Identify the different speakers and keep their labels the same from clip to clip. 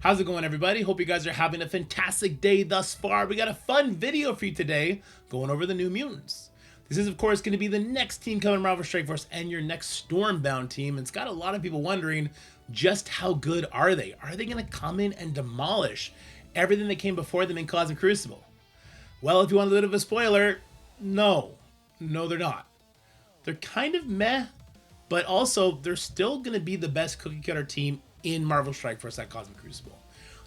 Speaker 1: How's it going, everybody? Hope you guys are having a fantastic day thus far. We got a fun video for you today going over the New Mutants. This is, of course, going to be the next team coming Marvel Strike Force and your next Stormbound team. And it's got a lot of people wondering just how good are they? Are they going to come in and demolish everything that came before them in Cosmic Crucible? Well, if you want a little bit of a spoiler, no, they're not. They're kind of meh, but also they're still going to be the best cookie cutter team in Marvel Strike Force at Cosmic Crucible.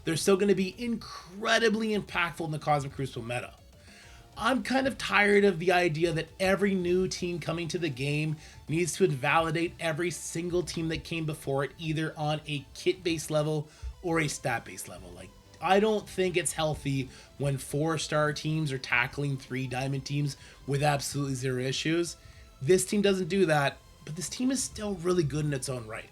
Speaker 1: They're still going to be incredibly impactful in the Cosmic Crucible meta. I'm kind of tired of the idea that every new team coming to the game needs to invalidate every single team that came before it, either on a kit-based level or a stat-based level. Like, I don't think it's healthy when 4-star teams are tackling 3 diamond teams with absolutely 0 issues. This team doesn't do that, but this team is still really good in its own right.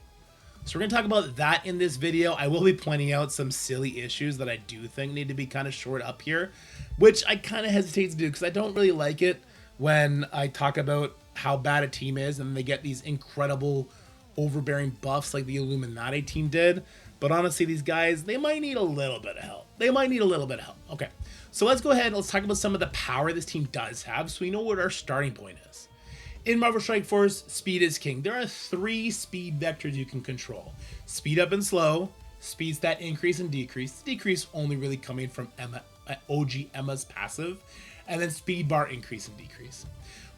Speaker 1: So we're going to talk about that in this video. I will be pointing out some silly issues that I do think need to be kind of shored up here, which I kind of hesitate to do because I don't really like it when I talk about how bad a team is and they get these incredible overbearing buffs like the Illuminati team did. But honestly, these guys, they might need a little bit of help. Okay, so let's go ahead and let's talk about some of the power this team does have so we know what our starting point is. In Marvel Strike Force, speed is king. There are 3 speed vectors you can control. Speed up and slow, speed stat increase and decrease. Decrease only really coming from OG Emma's passive, and then speed bar increase and decrease.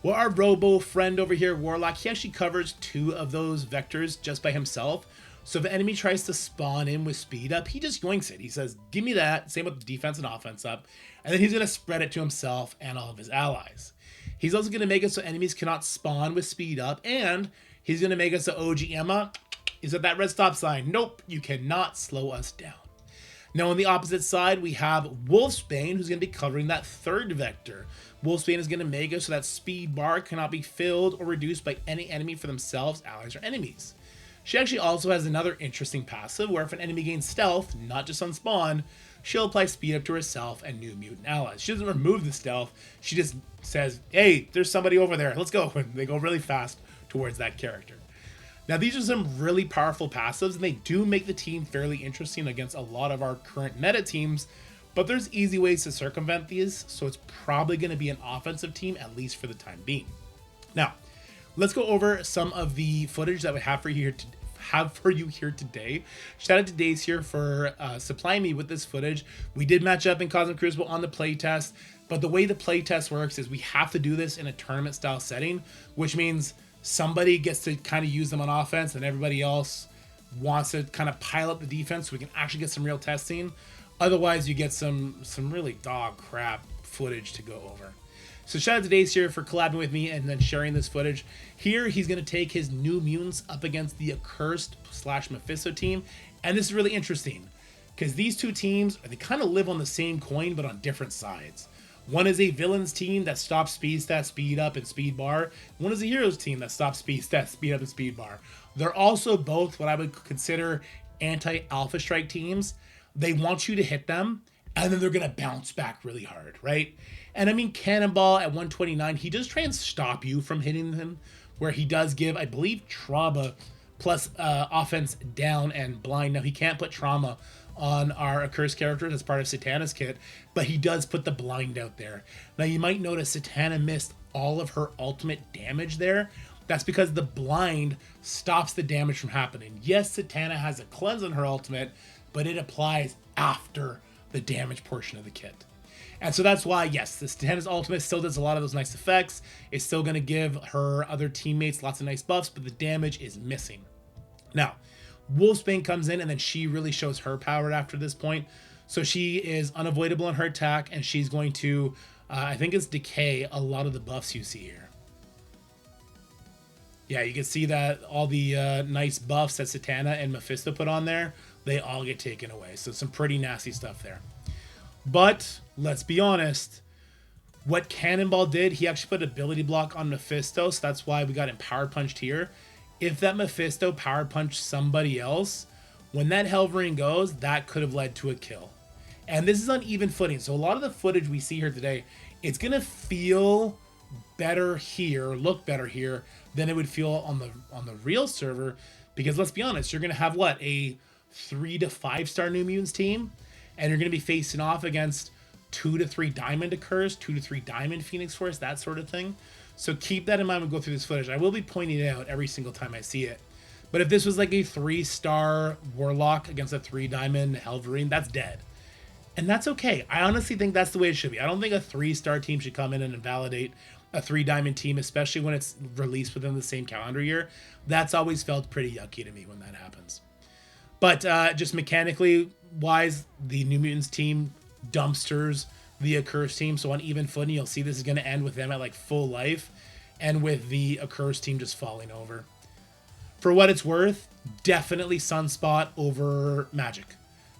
Speaker 1: Well, our Robo friend over here, Warlock, he actually covers 2 of those vectors just by himself. So if an enemy tries to spawn in with speed up, he just yoinks it. He says, give me that, same with defense and offense up, and then he's going to spread it to himself and all of his allies. He's also going to make it so enemies cannot spawn with speed up, and he's going to make it so OG Emma is at that red stop sign. Nope, you cannot slow us down. Now on the opposite side, we have Wolfsbane, who's going to be covering that 3rd vector. Wolfsbane is going to make it so that speed bar cannot be filled or reduced by any enemy for themselves, allies, or enemies. She actually also has another interesting passive where if an enemy gains stealth, not just on spawn, she'll apply speed up to herself and new mutant allies. She doesn't remove the stealth, she just says, hey, there's somebody over there, let's go. And they go really fast towards that character. Now these are some really powerful passives and they do make the team fairly interesting against a lot of our current meta teams, but there's easy ways to circumvent these, so it's probably going to be an offensive team, at least for the time being. Now, let's go over some of the footage that we have for you here today. Shout out to Days here for supplying me with this footage. We did match up in Cosmic Crucible on the playtest, but the way the playtest works is we have to do this in a tournament style setting, which means somebody gets to kind of use them on offense and everybody else wants to kind of pile up the defense so we can actually get some real testing. Otherwise, you get some really dog crap footage to go over. So shout out to Days here for collabing with me and then sharing this footage. Here, he's going to take his New Mutants up against the Accursed / Mephisto team. And this is really interesting because these 2 teams, they kind of live on the same coin, but on different sides. One is a villains team that stops speed stat, speed up, and speed bar. One is a heroes team that stops speed stat, speed up, and speed bar. They're also both what I would consider anti-alpha strike teams. They want you to hit them, and then they're going to bounce back really hard, right? And I mean, Cannonball at 129, he does try and stop you from hitting him, where he does give, I believe, trauma plus offense down and blind. Now, he can't put trauma on our Accursed characters as part of Satana's kit, but he does put the blind out there. Now, you might notice Satana missed all of her ultimate damage there. That's because the blind stops the damage from happening. Yes, Satana has a cleanse on her ultimate, but it applies after the damage portion of the kit. And so that's why, yes, the Satana's ultimate still does a lot of those nice effects. It's still going to give her other teammates lots of nice buffs, but the damage is missing. Now, Wolfsbane comes in and then she really shows her power after this point. So she is unavoidable in her attack and she's going to, I think it's decay a lot of the buffs you see here. Yeah, you can see that all the nice buffs that Satana and Mephisto put on there, they all get taken away. So some pretty nasty stuff there. But let's be honest, what Cannonball did, he actually put ability block on Mephisto, so that's why we got him power punched here. If that Mephisto power punched somebody else, when that Hellring goes, that could have led to a kill. And this is on even footing, so a lot of the footage we see here today, it's going to feel better here, look better here, than it would feel on the real server, because let's be honest, you're going to have what, a 3 to 5 star New Mutants team, and you're going to be facing off against 2 to 3 Diamond Occurs, 2 to 3 Diamond Phoenix Force, that sort of thing. So keep that in mind when we go through this footage. I will be pointing it out every single time I see it. But if this was like a 3-star Warlock against a 3 Diamond Helverine, that's dead. And that's okay. I honestly think that's the way it should be. I don't think a 3-star team should come in and invalidate a 3 Diamond team, especially when it's released within the same calendar year. That's always felt pretty yucky to me when that happens. But just mechanically wise, the New Mutants team dumpsters the Accursed team. So on even footing, you'll see this is going to end with them at like full life and with the Accursed team just falling over. For what it's worth, definitely Sunspot over Magic.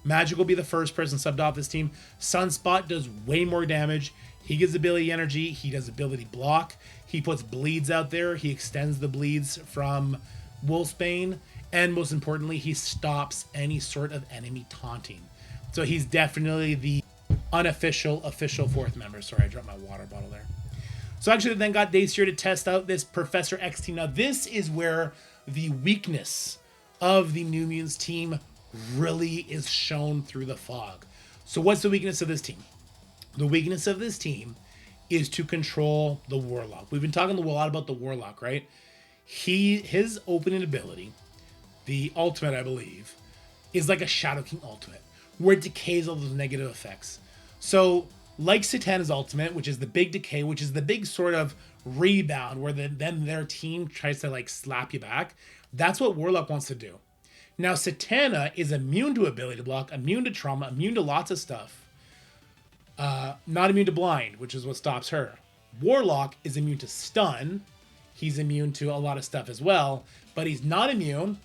Speaker 1: Magic will be the first person subbed off this team. Sunspot does way more damage. He gives ability energy. He does ability block. He puts bleeds out there. He extends the bleeds from Wolfsbane. And most importantly, he stops any sort of enemy taunting. So he's definitely the unofficial, official 4th member. Sorry, I dropped my water bottle there. So actually then got Dace here to test out this Professor X team. Now this is where the weakness of the New Mutants team really is shown through the fog. So what's the weakness of this team? The weakness of this team is to control the Warlock. We've been talking a lot about the Warlock, right? His opening ability, the ultimate, I believe, is like a Shadow King ultimate, where it decays all those negative effects. So like Satana's ultimate, which is the big decay, which is the big sort of rebound where then their team tries to like slap you back. That's what Warlock wants to do. Now, Satana is immune to ability block, immune to trauma, immune to lots of stuff. Not immune to blind, which is what stops her. Warlock is immune to stun. He's immune to a lot of stuff as well, but he's not immune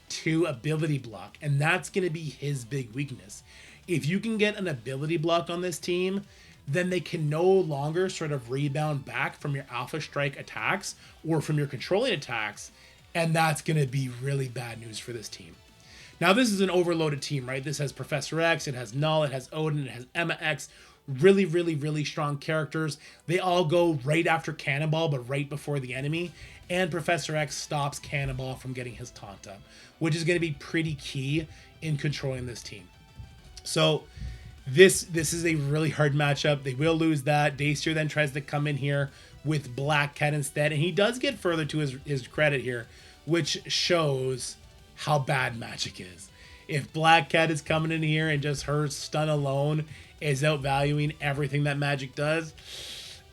Speaker 1: to ability block, and that's going to be his big weakness. If you can get an ability block on this team, then they can no longer sort of rebound back from your Alpha Strike attacks or from your controlling attacks, and that's going to be really bad news for this team. Now, this is an overloaded team, right? This has Professor X, it has Null, it has Odin, it has Emma X. Really, really, really strong characters. They all go right after Cannonball, but right before the enemy. And Professor X stops Cannonball from getting his taunt up, which is going to be pretty key in controlling this team. So this is a really hard matchup. They will lose that. Dacier then tries to come in here with Black Cat instead, and he does get further to his credit here, which shows how bad Magic is. If Black Cat is coming in here and just her stun alone is outvaluing everything that Magic does,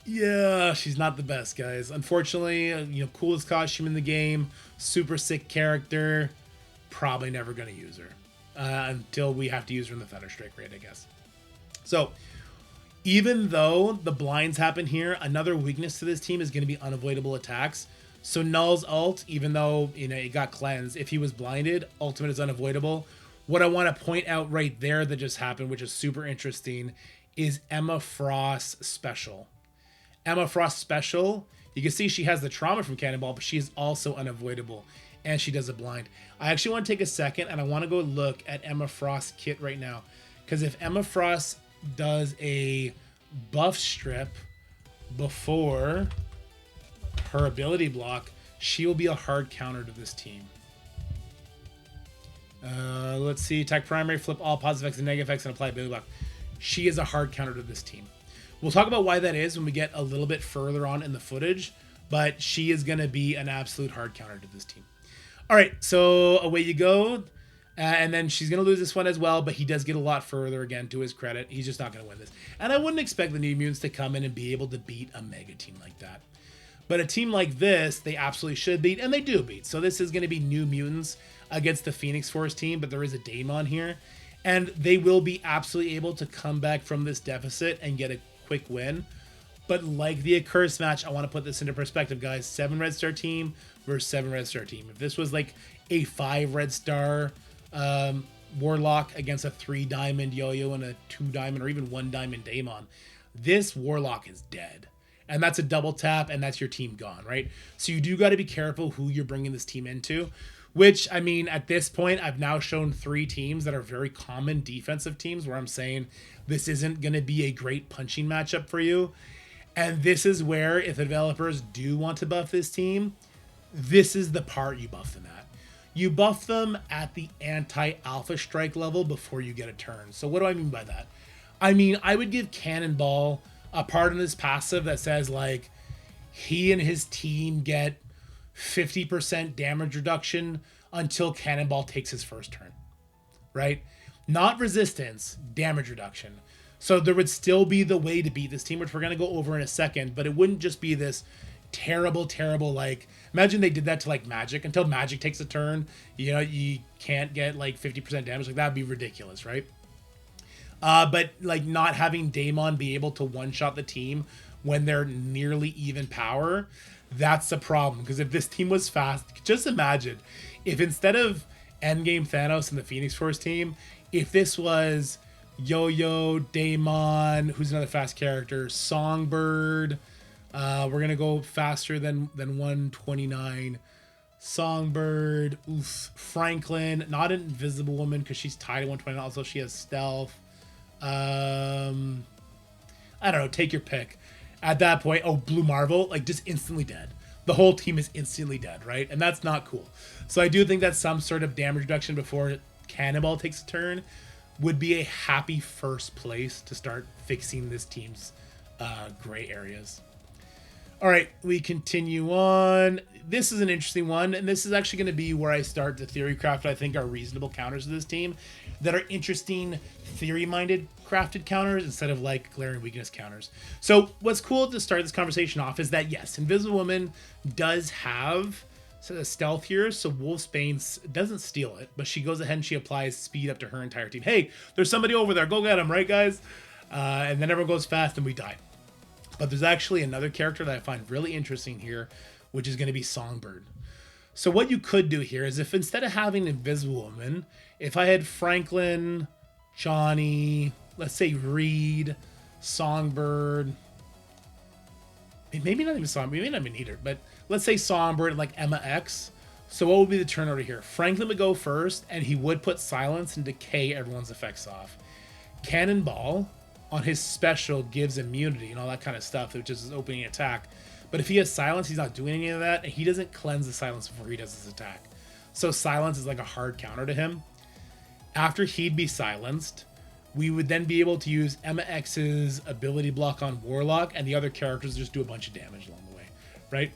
Speaker 1: yeah, she's not the best, guys. Unfortunately, coolest costume in the game, super sick character, probably never going to use her until we have to use her in the Feather Strike raid, I guess. So even though the blinds happen here, another weakness to this team is going to be unavoidable attacks. So Null's ult, even though it got cleansed, if he was blinded, ultimate is unavoidable. What I want to point out right there that just happened, which is super interesting, is Emma Frost's special. Emma Frost's special, you can see she has the trauma from Cannonball, but she is also unavoidable, and she does a blind. I actually want to take a second, and I want to go look at Emma Frost's kit right now, because if Emma Frost does a buff strip before her ability block, she will be a hard counter to this team. Let's see. Attack primary, flip all positive effects and negative effects, and apply ability block. She is a hard counter to this team. We'll talk about why that is when we get a little bit further on in the footage, but she is going to be an absolute hard counter to this team. All right, so away you go. And then she's going to lose this one as well, but he does get a lot further, again, to his credit. He's just not going to win this. And I wouldn't expect the New Mutants to come in and be able to beat a mega team like that. But a team like this, they absolutely should beat, and they do beat. So this is going to be New Mutants against the Phoenix Force team, but there is a Daemon here. And they will be absolutely able to come back from this deficit and get a quick win. But like the Accursed match, I want to put this into perspective, guys. 7 red star team versus 7 red star team. If this was like a 5 red star Warlock against a 3 diamond Yo-Yo and a 2 diamond or even 1 diamond Daemon, this Warlock is dead. And that's a double tap, and that's your team gone, right? So you do got to be careful who you're bringing this team into, which, I mean, at this point, I've now shown 3 teams that are very common defensive teams where I'm saying this isn't going to be a great punching matchup for you. And this is where, if the developers do want to buff this team, this is the part you buff them at. You buff them at the anti-alpha strike level before you get a turn. So what do I mean by that? I mean, I would give Cannonball a part in his passive that says like he and his team get 50% damage reduction until Cannonball takes his first turn, right? Not resistance, damage reduction. So there would still be the way to beat this team, which we're going to go over in a second, but it wouldn't just be this terrible, like, imagine they did that to like Magic until Magic takes a turn, you know, you can't get like 50% damage. Like that'd be ridiculous, right? But like not having Daemon be able to one-shot the team when they're nearly even power, that's the problem. Because if this team was fast, just imagine if instead of Endgame Thanos and the Phoenix Force team, if this was Yo-Yo, Daemon, who's another fast character, Songbird, we're going to go faster than 129, Songbird, Franklin, not an Invisible Woman because she's tied to 129, also she has stealth. I don't know, take your pick. At that point, Blue Marvel, like just instantly dead. The whole team is instantly dead, right? And that's not cool. So I do think that some sort of damage reduction before Cannonball takes a turn would be a happy first place to start fixing this team's gray areas. All right, we continue on. This is an interesting one, and this is actually going to be where I start the theory craft I think are reasonable counters to this team that are interesting theory-minded crafted counters instead of like glaring weakness counters. So what's cool to start this conversation off is that yes, Invisible Woman does have stealth here, so Wolfsbane doesn't steal it, but she goes ahead and she applies speed up to her entire team. Hey, there's somebody over there, go get him, right guys? And then everyone goes fast and we die. But there's actually another character that I find really interesting here, which is going to be Songbird. So what you could do here is if instead of having Invisible Woman, if I had Franklin, Johnny, let's say Reed, Songbird, maybe not even Songbird, maybe not even need her, but let's say Songbird and like Emma X. So what would be the turn order here? Franklin would go first, and he would put Silence and Decay everyone's effects off. Cannonball on his special gives immunity and all that kind of stuff, which is his opening attack. But if he has Silence, he's not doing any of that, and he doesn't cleanse the Silence before he does his attack. So Silence is like a hard counter to him. After he'd be silenced, we would then be able to use Emma X's ability block on Warlock, and the other characters just do a bunch of damage along the way, right?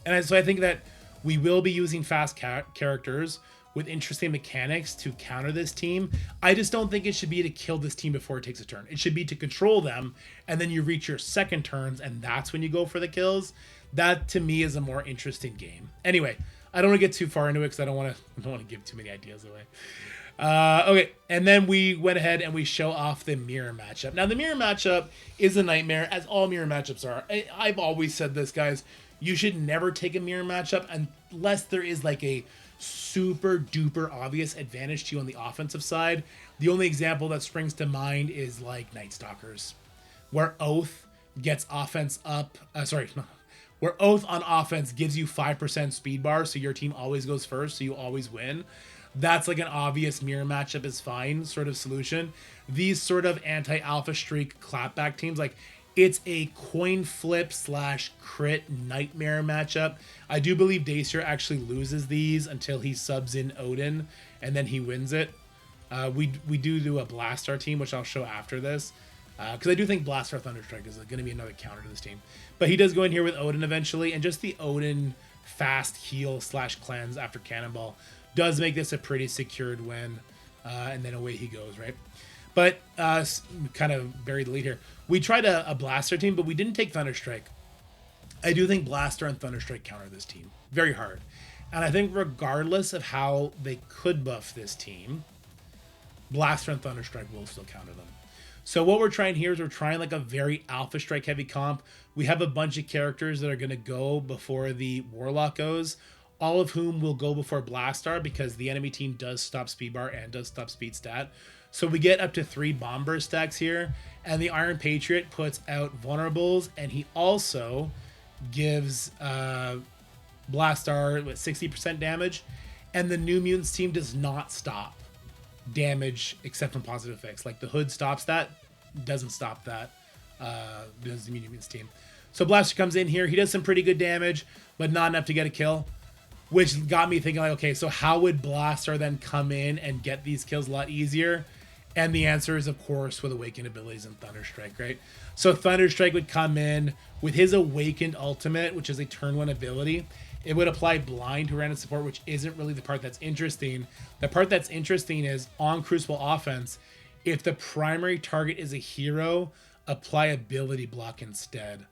Speaker 1: And so I think that we will be using fast characters with interesting mechanics to counter this team. I just don't think it should be to kill this team before it takes a turn. It should be to control them, and then you reach your second turns, and that's when you go for the kills. That, to me, is a more interesting game. Anyway, I don't want to get too far into it because I don't want to give too many ideas away. Okay, and then we went ahead and we show off the mirror matchup. Now, the mirror matchup is a nightmare, as all mirror matchups are. I've always said this, guys. You should never take a mirror matchup unless there is like a super duper obvious advantage to you on the offensive side. The only example that springs to mind is like Night Stalkers, where Oath gets offense up. Where Oath on offense gives you 5% speed bar, so your team always goes first, so you always win. That's like an obvious mirror matchup is fine sort of solution. These sort of anti-alpha streak clapback teams, like it's a coin flip / crit nightmare matchup. I do believe Dacier actually loses these until he subs in Odin, and then he wins it. We do a Blastar team, which I'll show after this, because I do think Blastar Thunderstrike is going to be another counter to this team. But he does go in here with Odin eventually, and just the Odin fast heal / cleanse after Cannonball does make this a pretty secured win, and then away he goes, right? But kind of buried the lead here. We tried a Blaster team, but we didn't take Thunderstrike. I do think Blaster and Thunderstrike counter this team very hard. And I think regardless of how they could buff this team, Blaster and Thunderstrike will still counter them. So what we're trying here is we're trying like a very Alpha Strike heavy comp. We have a bunch of characters that are going to go before the Warlock goes, all of whom will go before Blastar because the enemy team does stop speed bar and does stop speed stat. So we get up to 3 bomber stacks here, and the Iron Patriot puts out vulnerables, and he also gives Blastar with 60% damage, and the New Mutants team does not stop damage except from positive effects. Like the Hood stops that, doesn't stop that, does the New Mutants team. So Blaster comes in here, he does some pretty good damage, but not enough to get a kill. which got me thinking like, okay, so how would Blaster then come in and get these kills a lot easier? And the answer is, of course, with awakened abilities and Thunderstrike, right? So Thunderstrike would come in with his awakened ultimate, which is a turn 1 ability. It would apply blind to random support, which isn't really the part that's interesting. The part that's interesting is on Crucible offense, if the primary target is a hero, apply ability block instead.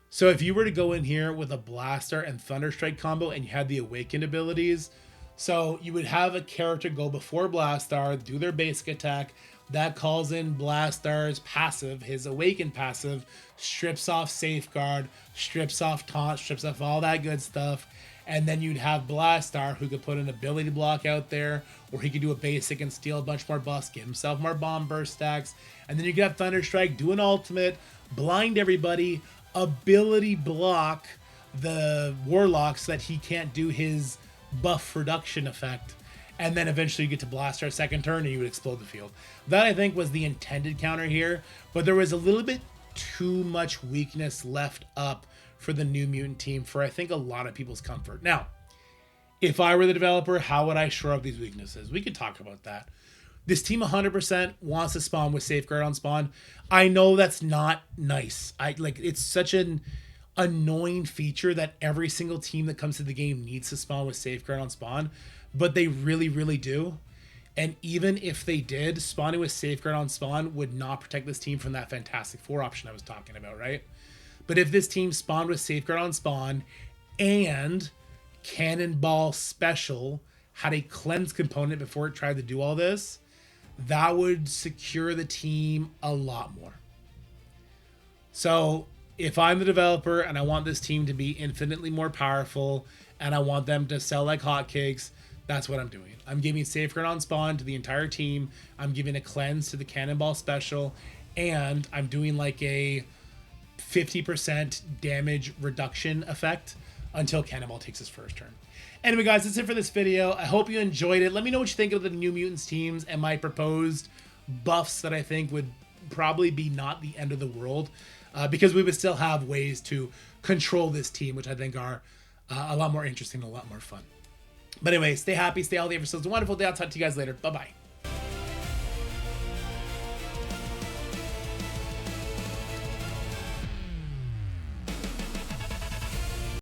Speaker 1: So if you were to go in here with a Blaster and Thunderstrike combo and you had the awakened abilities, so you would have a character go before Blastar, do their basic attack, that calls in Blastar's passive, his awakened passive, strips off Safeguard, strips off Taunt, strips off all that good stuff, and then you'd have Blastar who could put an ability block out there, or he could do a basic and steal a bunch more buffs, give himself more bomb burst stacks, and then you could have Thunderstrike do an ultimate, blind everybody, ability block the Warlock so that he can't do his buff reduction effect, and then eventually you get to Blaster second turn and you would explode the field. That, I think, was the intended counter here, but there was a little bit too much weakness left up for the New Mutant team for, I think, a lot of people's comfort. Now, if I were the developer, how would I shore up these weaknesses? We could talk about that. This team 100% wants to spawn with Safeguard on spawn. I know that's not nice. It's such an annoying feature that every single team that comes to the game needs to spawn with Safeguard on spawn, but they really, really do. And even if they did, spawning with Safeguard on spawn would not protect this team from that Fantastic Four option I was talking about, right? But if this team spawned with Safeguard on spawn and Cannonball Special had a cleanse component before it tried to do all this, that would secure the team a lot more. So if I'm the developer and I want this team to be infinitely more powerful and I want them to sell like hotcakes, that's what I'm doing. I'm giving Safeguard on spawn to the entire team. I'm giving a cleanse to the Cannonball Special, and I'm doing like a 50% damage reduction effect until Cannonball takes his first turn. Anyway, guys, that's it for this video. I hope you enjoyed it. Let me know what you think of the New Mutants teams and my proposed buffs that I think would probably be not the end of the world, because we would still have ways to control this team, which I think are a lot more interesting and a lot more fun. But anyway, stay happy, stay healthy, have yourselves a wonderful day. I'll talk to you guys later. Bye-bye.